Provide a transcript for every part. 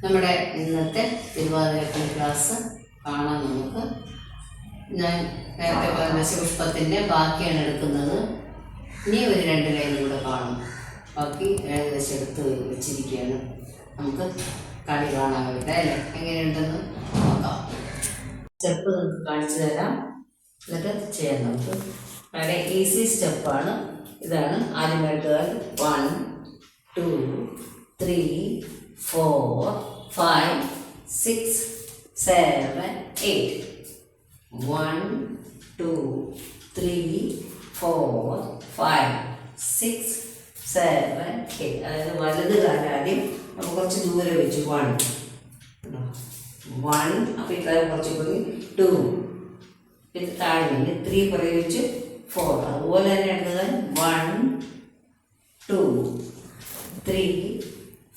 നമ്മുടെ ഇന്നത്തെ തിരുവാതിരക്കളി ക്ലാസ് കാണാൻ നമുക്ക്. ഞാൻ നേരത്തെ പറഞ്ഞ ശിവപുഷ്പത്തിൻ്റെ ബാക്കിയാണ് എടുക്കുന്നത്. ഇനി ഒരു 2 ലൈനും കൂടെ കാണും. ബാക്കി ഏകദേശം എടുത്ത് വെച്ചിരിക്കുകയാണ്. നമുക്ക് കളി കാണാൻ വേണ്ടി അല്ലേ, എങ്ങനെയുണ്ടെന്ന് നോക്കാം. സ്റ്റെപ്പ് നമുക്ക് കാണിച്ചു തരാം, എന്നിട്ട് ചെയ്യാം. നമുക്ക് വളരെ ഈസി സ്റ്റെപ്പാണ്. ഇതാണ് ആദ്യമായിട്ട് 1 2 3 4 5 6 7 8 1 2 3 4 5 6 7 8. അതായത് വലത് കാലാദ്യം നമുക്ക് കുറച്ച് ദൂരെ വെച്ചു 1 അപ്പോൾ ഇക്കാലം കുറച്ച് പോയി 2, ഇത് താഴെ 3 പുറകെ വെച്ച് 4. അതുപോലെ തന്നെ എടുത്തത് 1 2 3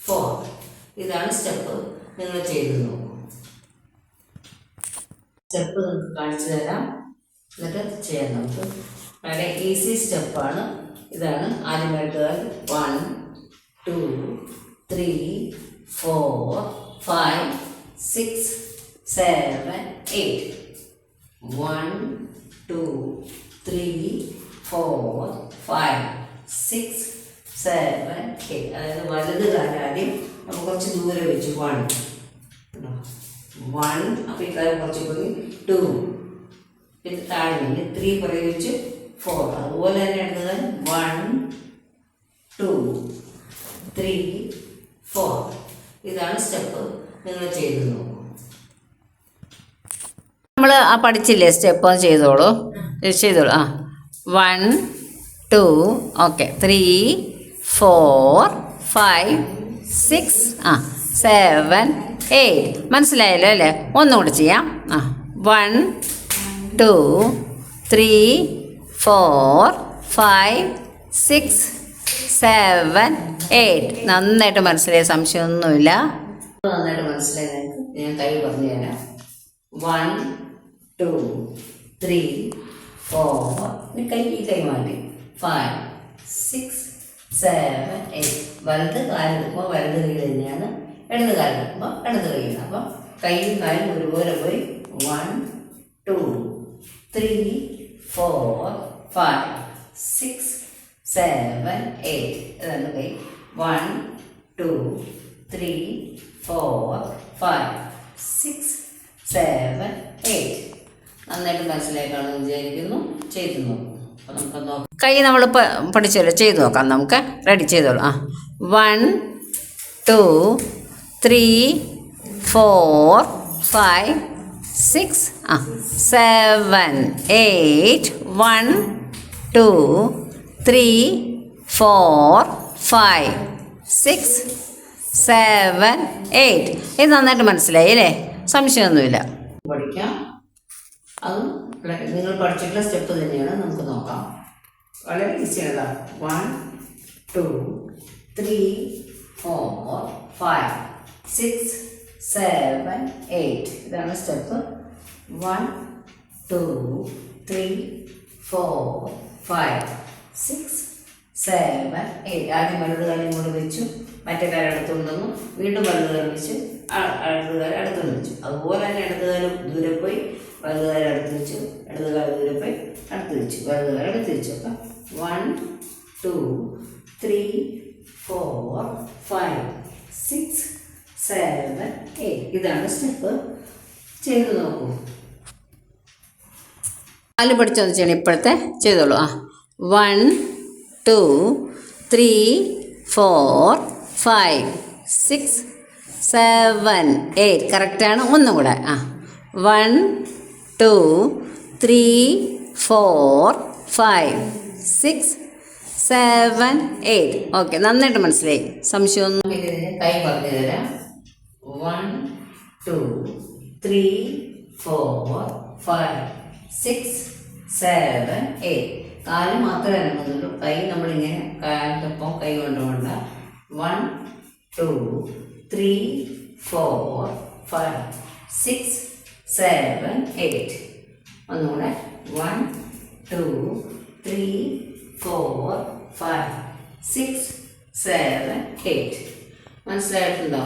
4. ഇതാണ് സ്റ്റെപ്പ്. നിങ്ങൾ ചെയ്ത് നോക്കൂ. സ്റ്റെപ്പ് നിങ്ങൾക്ക് കാണിച്ചു തരാം, എന്നിട്ട് ചെയ്യാം. നമുക്ക് വളരെ ഈസി സ്റ്റെപ്പാണ്. ഇതാണ് ആദ്യമായിട്ട് 1 2 3 4 5 6 7 8 1 2 3 4 5 6 7 8. അതായത് വലത് കാലാദ്യം നമുക്ക് കുറച്ച് ദൂരെ വെച്ചു 1 അപ്പോൾ ഇക്കാലം കുറച്ച് പോയി 2, ഇത് താഴെ 3 പുറകെ വെച്ച് 4. അതുപോലെ തന്നെ എടുത്തത് 1 2 3 4. ഇതാണ് സ്റ്റെപ്പ്. നിങ്ങൾ ചെയ്ത് നോക്കൂ. നമ്മൾ പഠിച്ചില്ലേ സ്റ്റെപ്പ് ചെയ്തോളൂ. 1 2 ഓക്കെ 3 4 5 6 7 8. മനസ്സിലായല്ലോ അല്ലേ? ഒന്നുകൂടി ചെയ്യാം. 1 2 3 4 5 6 7 8. നന്നായിട്ട് മനസ്സിലായ, സംശയമൊന്നുമില്ല. നന്നായിട്ട് മനസ്സിലായി നിങ്ങൾക്ക്. ഞാൻ കൈ പറഞ്ഞു തരാം. 1 2 3 4 കൈ മാറ്റി 5 6 7 8. വലത് കാലെടുക്കുമ്പോൾ വലത് കൈ തന്നെയാണ്, ഇടത് കാലെടുക്കുമ്പോൾ ഇടത് കൈയാണ്. അപ്പം കൈയും കാലും ഒരുപോലെ പോയി 1 2 3 4 5 6 7 8. ഇതാണ് കൈ. 1 2 3 4 5 6 7 8. നന്നായിട്ട് മനസ്സിലായി കാണുമെന്ന് വിചാരിക്കുന്നു. ചെയ്തു നോക്കും. അപ്പോൾ നമുക്ക് നോക്കാം. കൈ നമ്മൾ പഠിച്ചല്ലോ, ചെയ്തു നോക്കാം. നമുക്ക് റെഡി ചെയ്തോളൂ. 1 2 3 4 5 6 7 8 1 2 3 4 5 6 7 8. ഇത് നന്നായിട്ട് മനസ്സിലായി അല്ലേ? സംശയമൊന്നുമില്ല. പഠിക്കാം. അതും നിങ്ങൾ പഠിച്ചിട്ടുള്ള സ്റ്റെപ്പ് തന്നെയാണ്. നമുക്ക് നോക്കാം. വളരെ ഈസിയാണ്. 1 2 3 4 5 6 7 8. ഇതാണ് സ്റ്റെപ്പ്. 1 2 3 4 5 6 7 8. ആദ്യം വലത് കാലം കൂടെ വെച്ചു, മറ്റേ കാലം അടുത്തുകൊണ്ടുവന്നു, വീണ്ടും വലത് കാലം വെച്ച് അടുത്ത കാലം അടുത്തുകൊണ്ട് വെച്ചു. അതുപോലെ തന്നെ ഇടത് കാലം ദൂരെ പോയി വലത് കാലം അടുത്ത് വെച്ചു, ഇടത് കാലം ദൂരെ പോയി അടുത്ത് വെച്ചു, വലത് കാലം അടുത്ത് വെച്ചു. അപ്പം 1 2 3 4 5 6 7 8. ഇതാണ് സ്റ്റെപ്പ്. ചെയ്ത് നോക്കൂ. കാല് പഠിച്ചോന്ന് ചെയ്യണം. ഇപ്പോഴത്തെ ചെയ്തോളൂ. 1 2 3 4 5 6 7 8. കറക്റ്റാണ്. ഒന്നും കൂടെ 1 2 3 4 5 6 7 8. ഓക്കെ, നന്നായിട്ട് മനസ്സിലായി. സംശയമൊന്നും. കൈ പറഞ്ഞു തരാം. 1 2 3 4 5 6 7 8. കാല് മാത്രമേ അനങ്ങുന്നുള്ളൂ. കൈ നമ്മളിങ്ങനെ കാലിനൊപ്പം കൈ കൊണ്ടുപോകണ്ട. 1 2 3 4 5 6 7 8. ഒന്നുകൂടെ 1 2 3 4 5 6 7 8. മനസ്സിലായിട്ടുണ്ടോ?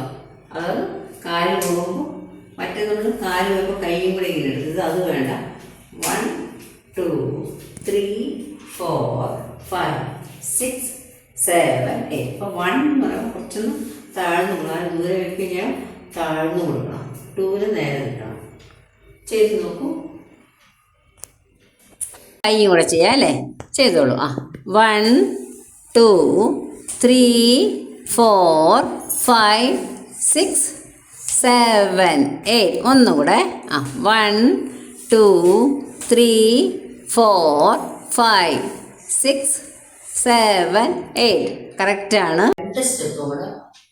അത് കാല് പോകുമ്പോൾ മറ്റേ നമ്മൾ കാല് പോകുമ്പോൾ കൈയും കൂടെ ഇങ്ങനെ എടുത്തത്, അത് വേണ്ട. 1 2 3 4 5 6 7 8. അപ്പോൾ 1 എന്ന് പറയുമ്പോൾ കുറച്ചൊന്ന് താഴ്ന്നു കൊടുക്കണം. ദൂരെ വെക്കുകഴിഞ്ഞാൽ താഴ്ന്നു കൊടുക്കണം. 2 നേരെ നിൽക്കണം. ചെയ്ത് നോക്കൂ. കൈയും കൂടെ ചെയ്യാം അല്ലേ? ചെയ്തോളൂ. 1 2 3 4 5 6 7 8. ഒന്നുകൂടെ. 1 2 3 4 5 6 7 8. കറക്റ്റാണ്. 2 സ്റ്റെപ്പും കൂടെ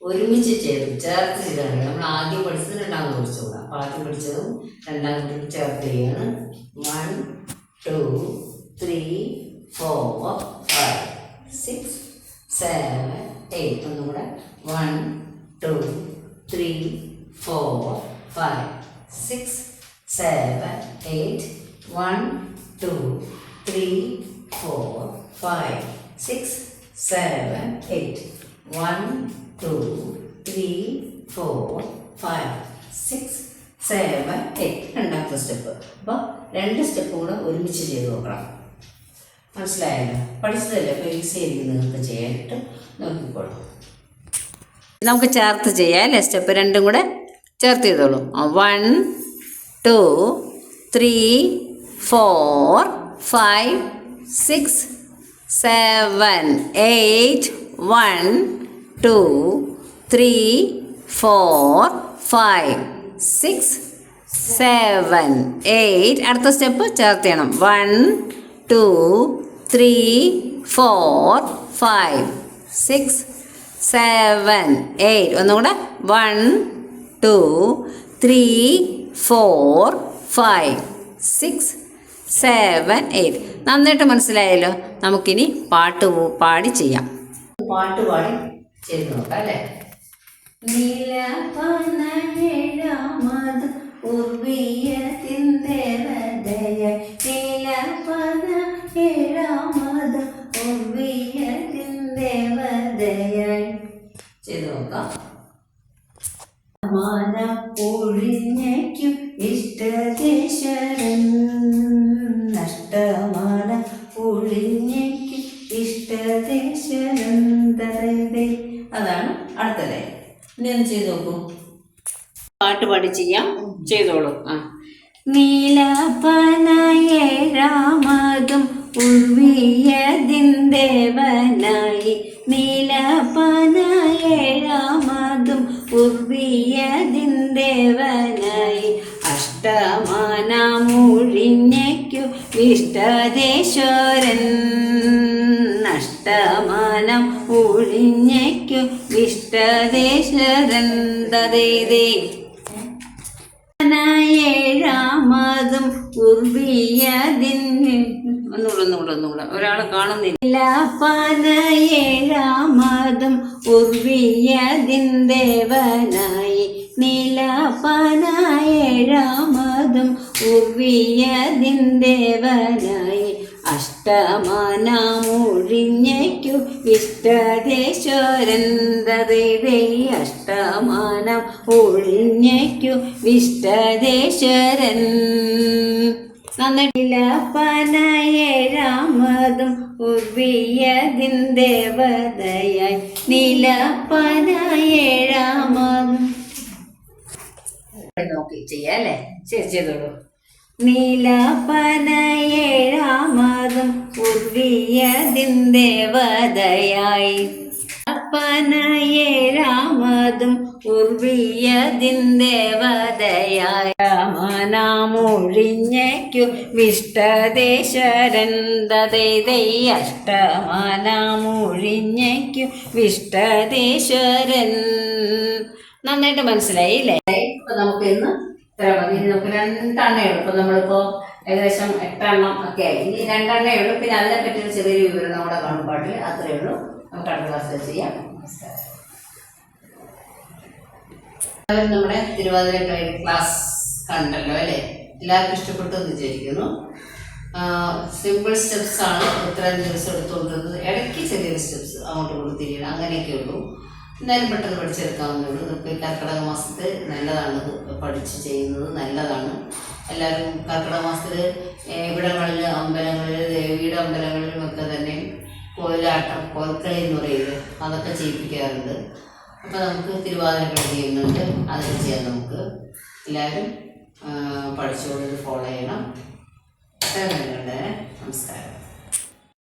ഒരുമിച്ച് ചേർത്ത് ചെയ്താണ്. നമ്മൾ ആദ്യം പഠിച്ചത് രണ്ടാമത് പഠിച്ചുകൂടാ. അപ്പോൾ ആദ്യം പഠിച്ചതും രണ്ടാമത് ചേർത്ത് ചെയ്യാണ്. 1 2 3 4 5 6 7 8. ഒന്നും കൂടെ. 1 2 3 4 5 6 7 8. 1 2 3 4 5 6 7 8. 1 2 3 4 5 6 7 8. രണ്ടാമത്തെ സ്റ്റെപ്പ്. അപ്പോൾ 2 സ്റ്റെപ്പ് കൂടെ ഒരുമിച്ച് ചെയ്ത് നോക്കണം. മനസ്സിലായല്ലോ? പഠിച്ചതല്ലേ? അപ്പോൾ ഈസി ആയിരിക്കും നിങ്ങൾക്ക് ചെയ്യാനായിട്ട്. നോക്കിക്കോളൂ. നമുക്ക് ചേർത്ത് ചെയ്യാം അല്ലേ? സ്റ്റെപ്പ് 2 കൂടെ ചേർത്ത് ചെയ്തോളൂ. 1 2 3 4 5 6 7 8. 1 2 3 4 5 6 7 8. അടുത്ത സ്റ്റെപ്പ് ചേർത്ത് ചെയ്യണം. 1 2 3 4 5 6 7 8. ഒന്നുകൂടെ. 1 2 3 4 5 6 7 8. നന്നായിട്ട് മനസ്സിലായല്ലോ. നമുക്കിനി പാടി ചെയ്യാം. പാട്ട് പാടി ചെയ്ത് നോക്കാം അല്ലേ? നീലപനേഴാമത് ഉർവിയത്തിന്ദേവതയ. നീലപനേഴാമത് ഉർവിയത്തിന്ദേവതയ. ചെയ്ത് നോക്കാം. മാനപ്പൊഴിഞ്ഞയ്ക്കും ഇഷ്ടദേശരൻ. നഷ്ടമാന പൊഴിഞ്ഞയ്ക്കും ഇഷ്ടദേശരൻ. അതാണ് അടുത്ത ലൈൻ. ഇനി ഒന്ന് ചെയ്ത് നോക്കൂ. പാട്ട് പാടി ചെയ്യാം. ചെയ്തോളൂ. നീലപനയേഴാമതും ഉർവിയതിന്ദേവനായി. നീലപനയേഴാമതും ഉർവിയതിന്ദേവനായി. അഷ്ടമാനമൊഴിഞ്ഞയ്ക്കു വിഷ്ടദേശോരൻ. നഷ്ടമാനം ഒഴിഞ്ഞയ്ക്കു വിഷ്ടദേശരൻ. ഏഴാമതും ഉർവിയതിന്. ഒന്നുകൂടെ ഒരാളെ കാണുന്നില്ല. പനയേഴാമതും ഉർവിയതിന്ദേവനായി. നീലപനയേഴാമതും ഉർവിയതിന്ദേവനായി. അഷ്ടമാനമൊഴിഞ്ഞയ്ക്കു വിഷ്ടദേശോരൻ. അഷ്ടമാനം ഒഴിഞ്ഞയ്ക്കു വിഷ്ടദേശരൻ. നന്നിട്ടില്ല. പനയേഴാമതും ഉർവിയതിന്ദേവതയായി. നീലപനയേഴാമതും നോക്കി ചെയ്യാം അല്ലേ? ചെയ്തോളൂ. നീലപനയേഴാമതും ഉർവിയതിന്ദേവതയായി. പനയേഴാമതും ഉർവിയതിന്ദേവതയായി. മാനമൊഴിഞ്ഞയ്ക്കു വിഷ്ടദേശരൻ. അഷ്ടമാനമൊഴിഞ്ഞയ്ക്കു വിഷ്ടദേശരൻ. നന്നായിട്ട് മനസ്സിലായില്ലേ? അപ്പൊ നമുക്ക് ഇന്ന് ഇത്ര മതി. നമുക്ക് 2 എണ്ണേ ഉള്ളൂ. ഇപ്പൊ നമ്മളിപ്പോ ഏകദേശം 8 എണ്ണം ഒക്കെ ആയി. ഇനി 2 എണ്ണേ ഉള്ളൂ. പിന്നെ അതിനെ പറ്റി ഒരു ചെറിയൊരു വിവരം നമ്മുടെ കാണും പാട്ടിൽ. അത്രയേ ഉള്ളൂ. നമുക്ക് അടുത്ത ക്ലാസ്സിൽ ചെയ്യാം. നമസ്കാരം. നമ്മുടെ തിരുവാതിര ക്ലാസ് കണ്ടല്ലോ അല്ലേ? എല്ലാവർക്കും ഇഷ്ടപ്പെട്ടു എന്ന് വിചാരിക്കുന്നു. സിമ്പിൾ സ്റ്റെപ്സ് ആണ് ഇത്രയും ദിവസം എടുത്തുകൊണ്ടിരുന്നത്. ഇടയ്ക്ക് ചെറിയൊരു സ്റ്റെപ്സ് അങ്ങോട്ട് കൊണ്ട് തിരിയണം, അങ്ങനെയൊക്കെ ഉള്ളൂ. എന്തായാലും പെട്ടെന്ന് പഠിച്ചെടുക്കാവുന്നതുള്ളൂ. നമുക്ക് ഈ കർക്കിടക മാസത്തിൽ നല്ലതാണ്, ഇത് പഠിച്ച് ചെയ്യുന്നത് നല്ലതാണ്. എല്ലാവരും കർക്കിടക മാസത്തിൽ ഇവിടങ്ങളിൽ അമ്പലങ്ങളിൽ ദേവിയുടെ അമ്പലങ്ങളിലുമൊക്കെ തന്നെ കോയിലാട്ടം, കോൽക്കളി എന്ന് പറയുന്നത് അതൊക്കെ ചെയ്യിപ്പിക്കാറുണ്ട്. അപ്പോൾ നമുക്ക് തിരുവാതിരക്കളി ചെയ്യുന്നുണ്ട്, അതൊക്കെ ചെയ്യാം. നമുക്ക് എല്ലാവരും പഠിച്ചുകൊണ്ട് ഫോളോ ചെയ്യണം. നമസ്കാരം.